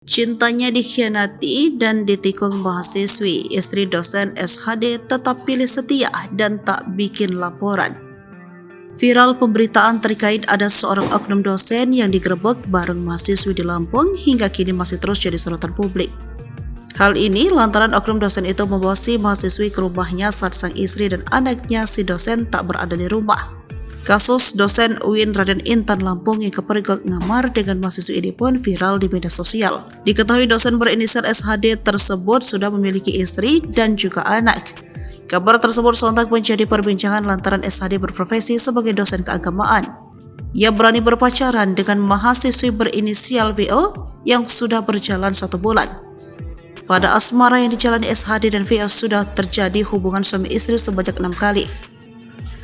Cintanya dikhianati dan ditikung mahasiswi, istri dosen SHD tetap pilih setia dan tak bikin laporan. Viral pemberitaan terkait ada seorang oknum dosen yang digerebek bareng mahasiswi di Lampung hingga kini masih terus jadi sorotan publik. Hal ini lantaran oknum dosen itu membawa si mahasiswi ke rumahnya saat sang istri dan anaknya si dosen tak berada di rumah. Kasus dosen UIN Raden Intan Lampung yang kepergok ngamar dengan mahasiswi ini pun viral di media sosial. Diketahui dosen berinisial SHD tersebut sudah memiliki istri dan juga anak. Kabar tersebut sontak menjadi perbincangan lantaran SHD berprofesi sebagai dosen keagamaan. Ia berani berpacaran dengan mahasiswi berinisial VO yang sudah berjalan 1 bulan. Pada asmara yang dijalani SHD dan VO sudah terjadi hubungan suami istri sebanyak 6 kali.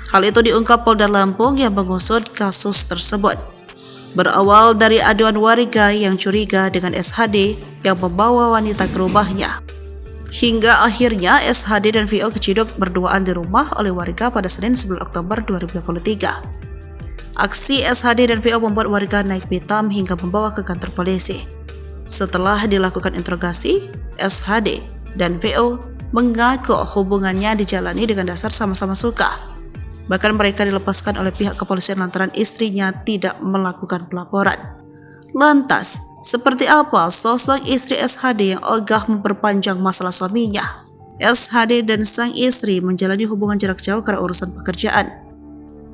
Hal itu diungkap Polda Lampung yang mengusut kasus tersebut. Berawal dari aduan warga yang curiga dengan SHD yang membawa wanita ke rumahnya. Hingga akhirnya SHD dan VO keciduk berduaan di rumah oleh warga pada Senin 9 Oktober 2023. Aksi SHD dan VO membuat warga naik pitam hingga membawa ke kantor polisi. Setelah dilakukan interogasi, SHD dan VO mengaku hubungannya dijalani dengan dasar sama-sama suka. Bahkan mereka dilepaskan oleh pihak kepolisian lantaran istrinya tidak melakukan pelaporan. Lantas, seperti apa sosok istri SHD yang ogah memperpanjang masalah suaminya? SHD dan sang istri menjalani hubungan jarak jauh karena urusan pekerjaan.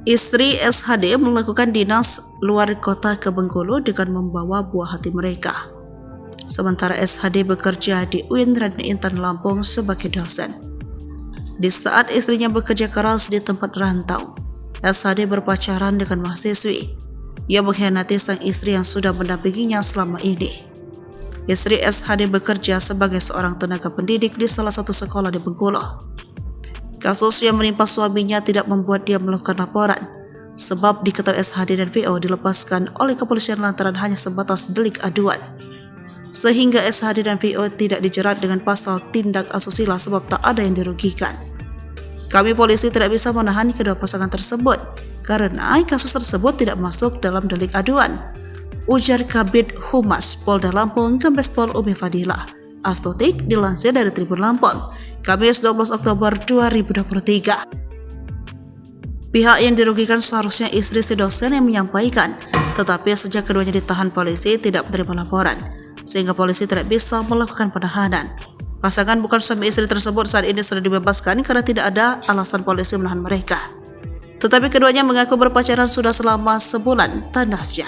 Istri SHD melakukan dinas luar kota ke Bengkulu dengan membawa buah hati mereka. Sementara SHD bekerja di UIN Raden Intan Lampung sebagai dosen. Di saat istrinya bekerja keras di tempat rantau, SHD berpacaran dengan mahasiswi. Ia mengkhianati sang istri yang sudah mendampinginya selama ini. Istri SHD bekerja sebagai seorang tenaga pendidik di salah satu sekolah di Bengkulu. Kasus yang menimpa suaminya tidak membuat dia melakukan laporan, sebab diketahui SHD dan VO dilepaskan oleh kepolisian lantaran hanya sebatas delik aduan. Sehingga SHD dan VO tidak dijerat dengan pasal tindak asusila sebab tak ada yang dirugikan. Kami polisi tidak bisa menahan kedua pasangan tersebut karena kasus tersebut tidak masuk dalam delik aduan, ujar Kabid Humas Polda Lampung Kombes Pol Umi Fadilah. Astutik dilansir dari Tribun Lampung, Kamis 12 Oktober 2023. Pihak yang dirugikan seharusnya istri si dosen yang menyampaikan, tetapi sejak keduanya ditahan polisi tidak menerima laporan, sehingga polisi tidak bisa melakukan penahanan. Pasangan bukan suami istri tersebut saat ini sudah dibebaskan karena tidak ada alasan polisi menahan mereka. Tetapi keduanya mengaku berpacaran sudah selama sebulan, tandasnya.